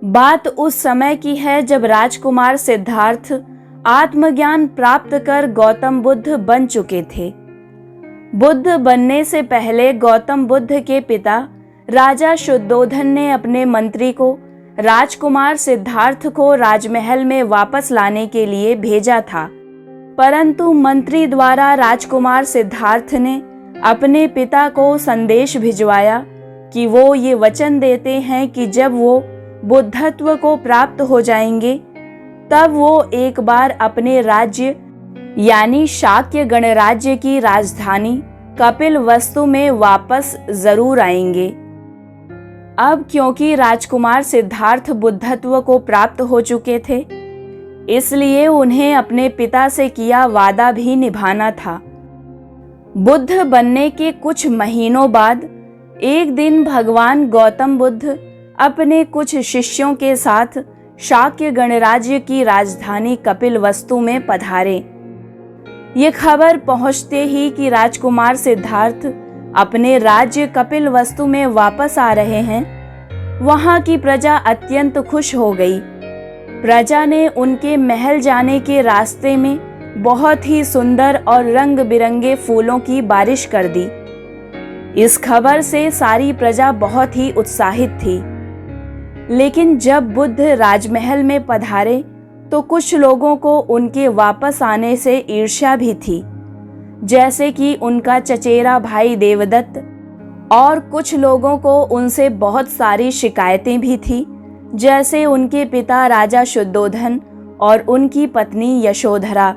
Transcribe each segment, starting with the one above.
बात उस समय की है जब राजकुमार सिद्धार्थ आत्मज्ञान प्राप्त कर गौतम बुद्ध बन चुके थे। बुद्ध बनने से पहले गौतम बुद्ध के पिता राजा शुद्धोधन ने अपने मंत्री को राजकुमार सिद्धार्थ को राजमहल में वापस लाने के लिए भेजा था, परंतु मंत्री द्वारा राजकुमार सिद्धार्थ ने अपने पिता को संदेश भिजवाया कि वो ये वचन देते हैं कि जब वो बुद्धत्व को प्राप्त हो जाएंगे तब वो एक बार अपने राज्य यानी शाक्य गणराज्य की राजधानी कपिलवस्तु में वापस जरूर आएंगे। अब क्योंकि राजकुमार सिद्धार्थ बुद्धत्व को प्राप्त हो चुके थे, इसलिए उन्हें अपने पिता से किया वादा भी निभाना था। बुद्ध बनने के कुछ महीनों बाद एक दिन भगवान गौतम बुद्ध अपने कुछ शिष्यों के साथ शाक्य गणराज्य की राजधानी कपिलवस्तु में पधारे। ये खबर पहुंचते ही कि राजकुमार सिद्धार्थ अपने राज्य कपिलवस्तु में वापस आ रहे हैं, वहां की प्रजा अत्यंत खुश हो गई। प्रजा ने उनके महल जाने के रास्ते में बहुत ही सुंदर और रंग बिरंगे फूलों की बारिश कर दी। इस खबर से सारी प्रजा बहुत ही उत्साहित थी। लेकिन जब बुद्ध राजमहल में पधारे तो कुछ लोगों को उनके वापस आने से ईर्ष्या भी थी, जैसे कि उनका चचेरा भाई देवदत्त, और कुछ लोगों को उनसे बहुत सारी शिकायतें भी थी, जैसे उनके पिता राजा शुद्धोधन और उनकी पत्नी यशोधरा।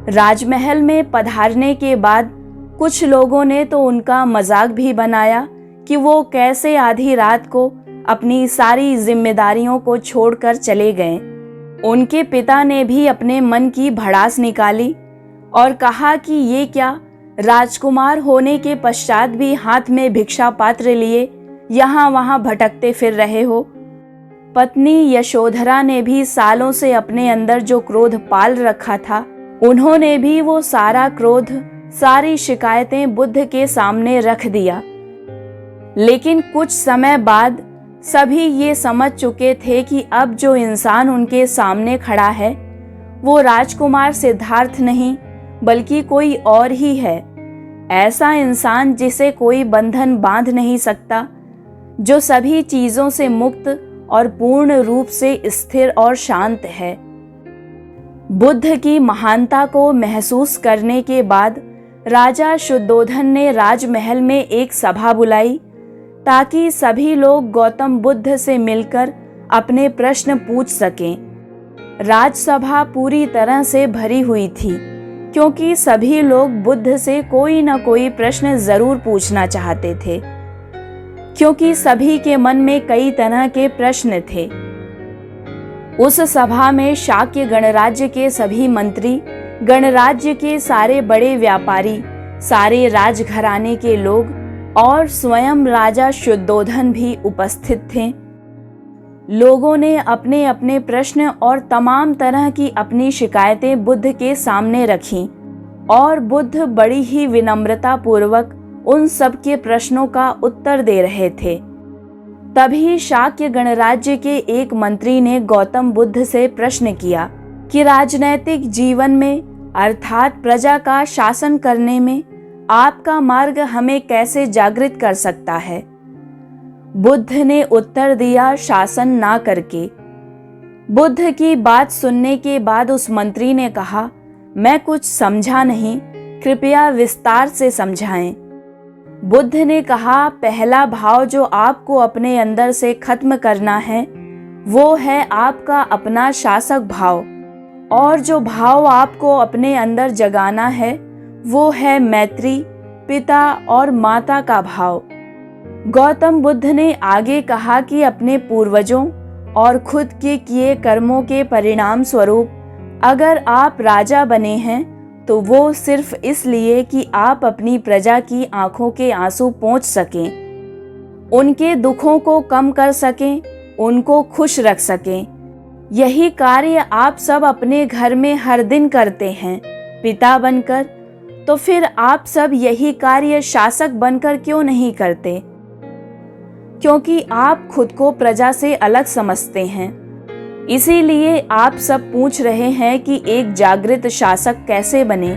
राजमहल में पधारने के बाद कुछ लोगों ने तो उनका मजाक भी बनाया कि वो कैसे आधी रात को अपनी सारी जिम्मेदारियों को छोड़कर चले गए। उनके पिता ने भी अपने मन की भड़ास निकाली और कहा कि ये क्या, राजकुमार होने के पश्चात भी हाथ में भिक्षा पात्र लिए यहाँ वहाँ भटकते फिर रहे हो। पत्नी यशोधरा ने भी सालों से अपने अंदर जो क्रोध पाल रखा था, उन्होंने भी वो सारा क्रोध, सारी शिकायतें बुद्ध के सामने रख दिया। लेकिन कुछ समय बाद सभी ये समझ चुके थे कि अब जो इंसान उनके सामने खड़ा है वो राजकुमार सिद्धार्थ नहीं बल्कि कोई और ही है। ऐसा इंसान जिसे कोई बंधन बांध नहीं सकता, जो सभी चीजों से मुक्त और पूर्ण रूप से स्थिर और शांत है। बुद्ध की महानता को महसूस करने के बाद राजा शुद्धोधन ने राजमहल में एक सभा बुलाई ताकि सभी लोग गौतम बुद्ध से मिलकर अपने प्रश्न पूछ सकें। राजसभा पूरी तरह से भरी हुई थी क्योंकि सभी लोग बुद्ध से कोई न कोई प्रश्न जरूर पूछना चाहते थे, क्योंकि सभी के मन में कई तरह के प्रश्न थे। उस सभा में शाक्य गणराज्य के सभी मंत्री, गणराज्य के सारे बड़े व्यापारी, सारे राजघराने के लोग और स्वयं राजा शुद्धोधन भी उपस्थित थे। लोगों ने अपने अपने प्रश्न और तमाम तरह की अपनी शिकायतें बुद्ध के सामने रखीं और बुद्ध बड़ी ही विनम्रता पूर्वक उन सब के प्रश्नों का उत्तर दे रहे थे। तभी शाक्य गणराज्य के एक मंत्री ने गौतम बुद्ध से प्रश्न किया कि राजनैतिक जीवन में अर्थात प्रजा का शासन करने में आपका मार्ग हमें कैसे जागृत कर सकता है। बुद्ध ने उत्तर दिया, शासन ना करके। बुद्ध की बात सुनने के बाद उस मंत्री ने कहा, मैं कुछ समझा नहीं, कृपया विस्तार से समझाएं। बुद्ध ने कहा, पहला भाव जो आपको अपने अंदर से खत्म करना है वो है आपका अपना शासक भाव, और जो भाव आपको अपने अंदर जगाना है वो है मैत्री, पिता और माता का भाव। गौतम बुद्ध ने आगे कहा कि अपने पूर्वजों और खुद के किए कर्मों के परिणाम स्वरूप अगर आप राजा बने हैं तो वो सिर्फ इसलिए कि आप अपनी प्रजा की आंखों के आंसू पोंछ सकें, उनके दुखों को कम कर सकें, उनको खुश रख सकें। यही कार्य आप सब अपने घर में हर दिन करते हैं पिता बनकर, तो फिर आप सब यही कार्य शासक बनकर क्यों नहीं करते। क्योंकि आप खुद को प्रजा से अलग समझते हैं। इसीलिए आप सब पूछ रहे हैं कि एक जागृत शासक कैसे बने।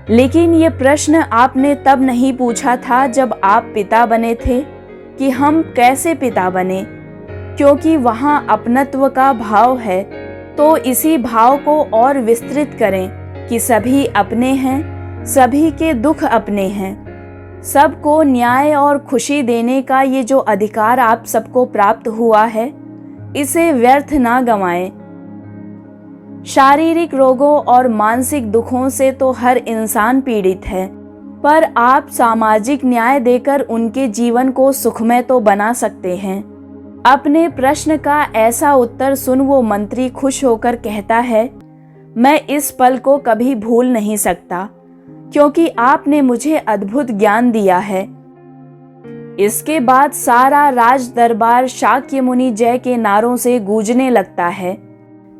लेकिन ये प्रश्न आपने तब नहीं पूछा था जब आप पिता बने थे कि हम कैसे पिता बने, क्योंकि वहाँ अपनत्व का भाव है। तो इसी भाव को और विस्तृत करें कि सभी अपने हैं, सभी के दुख अपने हैं। सबको न्याय और खुशी देने का ये जो अधिकार आप सबको प्राप्त हुआ है, इसे व्यर्थ ना गंवाएं। शारीरिक रोगों और मानसिक दुखों से तो हर इंसान पीड़ित है, पर आप सामाजिक न्याय देकर उनके जीवन को सुखमय तो बना सकते हैं। अपने प्रश्न का ऐसा उत्तर सुन वो मंत्री खुश होकर कहता है, मैं इस पल को कभी भूल नहीं सकता, क्योंकि आपने मुझे अद्भुत ज्ञान दिया है। इसके बाद सारा राज दरबार शाक्य मुनि जय के नारों से गूंजने लगता है।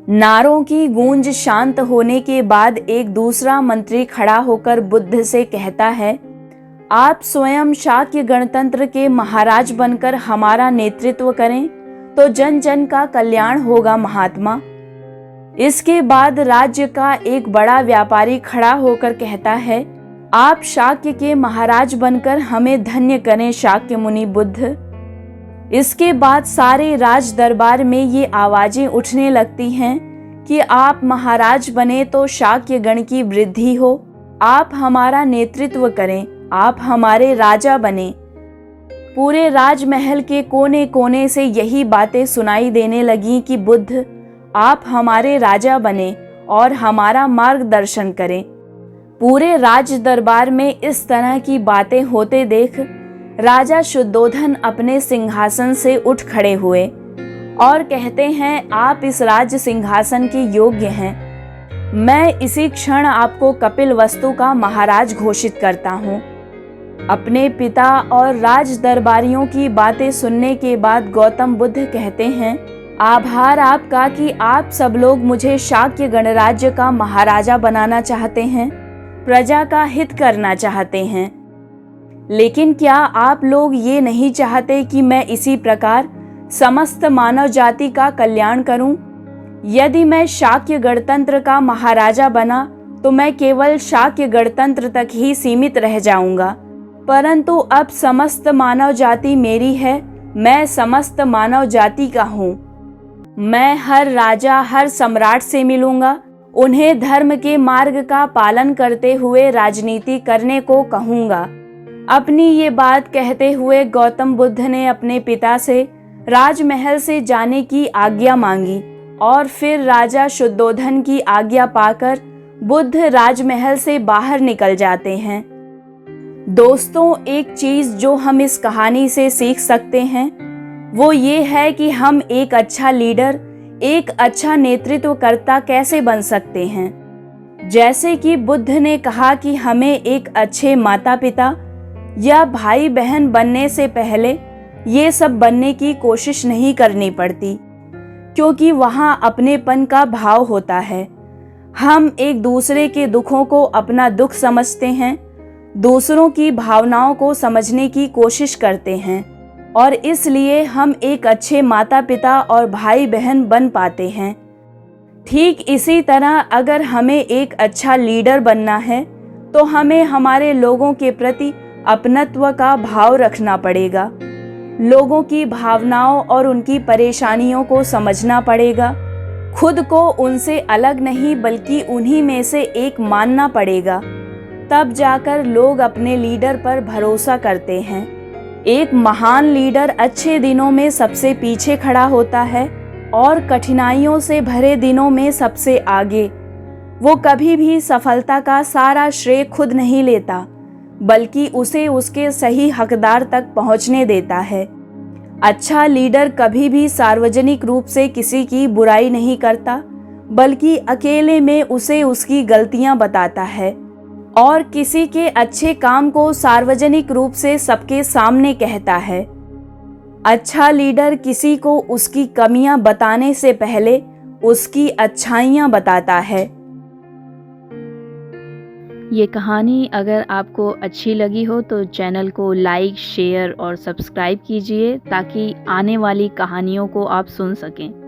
नारों की गूंज शांत होने के बाद एक दूसरा मंत्री खड़ा होकर बुद्ध से कहता है, आप स्वयं शाक्य गणतंत्र के महाराज बनकर हमारा नेतृत्व करें तो जन जन का कल्याण होगा महात्मा। इसके बाद राज्य का एक बड़ा व्यापारी खड़ा होकर कहता है, आप शाक्य के महाराज बनकर हमें धन्य करें शाक्य मुनि बुद्ध। इसके बाद सारे राज दरबार में ये आवाजें उठने लगती हैं कि आप महाराज बने तो शाक्य गण की वृद्धि हो, आप हमारा नेतृत्व करें, आप हमारे राजा बने। पूरे राजमहल के कोने कोने से यही बातें सुनाई देने लगीं कि बुद्ध, आप हमारे राजा बने और हमारा मार्गदर्शन करें। पूरे राज दरबार में इस तरह की बातें होते देख राजा शुद्धोधन अपने सिंहासन से उठ खड़े हुए और कहते हैं, आप इस राज सिंहासन के योग्य हैं। मैं इसी क्षण आपको कपिलवस्तु का महाराज घोषित करता हूँ। अपने पिता और राज दरबारियों की बातें सुनने के बाद गौतम बुद्ध कहते हैं, आभार आपका कि आप सब लोग मुझे शाक्य गणराज्य का महाराजा बनाना चाहते हैं, प्रजा का हित करना चाहते हैं। लेकिन क्या आप लोग ये नहीं चाहते कि मैं इसी प्रकार समस्त मानव जाति का कल्याण करूं? यदि मैं शाक्य गणतंत्र का महाराजा बना तो मैं केवल शाक्य गणतंत्र तक ही सीमित रह जाऊंगा, परंतु अब समस्त मानव जाति मेरी है, मैं समस्त मानव जाति का हूँ। मैं हर राजा, हर सम्राट से मिलूंगा, उन्हें धर्म के मार्ग का पालन करते हुए राजनीति करने को कहूँगा। अपनी ये बात कहते हुए गौतम बुद्ध ने अपने पिता से राजमहल से जाने की आज्ञा मांगी और फिर राजा शुद्धोधन की आज्ञा पाकर बुद्ध राजमहल से बाहर निकल जाते हैं। दोस्तों, एक चीज जो हम इस कहानी से सीख सकते हैं वो ये है कि हम एक अच्छा लीडर, एक अच्छा नेतृत्वकर्ता कैसे बन सकते हैं। जैसे कि बुद्ध ने कहा कि हमें एक अच्छे माता पिता या भाई बहन बनने से पहले ये सब बनने की कोशिश नहीं करनी पड़ती, क्योंकि वहाँ अपनेपन का भाव होता है। हम एक दूसरे के दुखों को अपना दुख समझते हैं, दूसरों की भावनाओं को समझने की कोशिश करते हैं और इसलिए हम एक अच्छे माता पिता और भाई बहन बन पाते हैं। ठीक इसी तरह अगर हमें एक अच्छा लीडर बनना है तो हमें हमारे लोगों के प्रति अपनत्व का भाव रखना पड़ेगा। लोगों की भावनाओं और उनकी परेशानियों को समझना पड़ेगा। खुद को उनसे अलग नहीं बल्कि उन्हीं में से एक मानना पड़ेगा। तब जाकर लोग अपने लीडर पर भरोसा करते हैं। एक महान लीडर अच्छे दिनों में सबसे पीछे खड़ा होता है और कठिनाइयों से भरे दिनों में सबसे आगे। वो कभी भी सफलता का सारा श्रेय खुद नहीं लेता, बल्कि उसे उसके सही हकदार तक पहुंचने देता है। अच्छा लीडर कभी भी सार्वजनिक रूप से किसी की बुराई नहीं करता, बल्कि अकेले में उसे उसकी गलतियां बताता है और किसी के अच्छे काम को सार्वजनिक रूप से सबके सामने कहता है। अच्छा लीडर किसी को उसकी कमियां बताने से पहले उसकी अच्छाइयां बताता है। ये कहानी अगर आपको अच्छी लगी हो तो चैनल को लाइक, शेयर और सब्सक्राइब कीजिए ताकि आने वाली कहानियों को आप सुन सकें।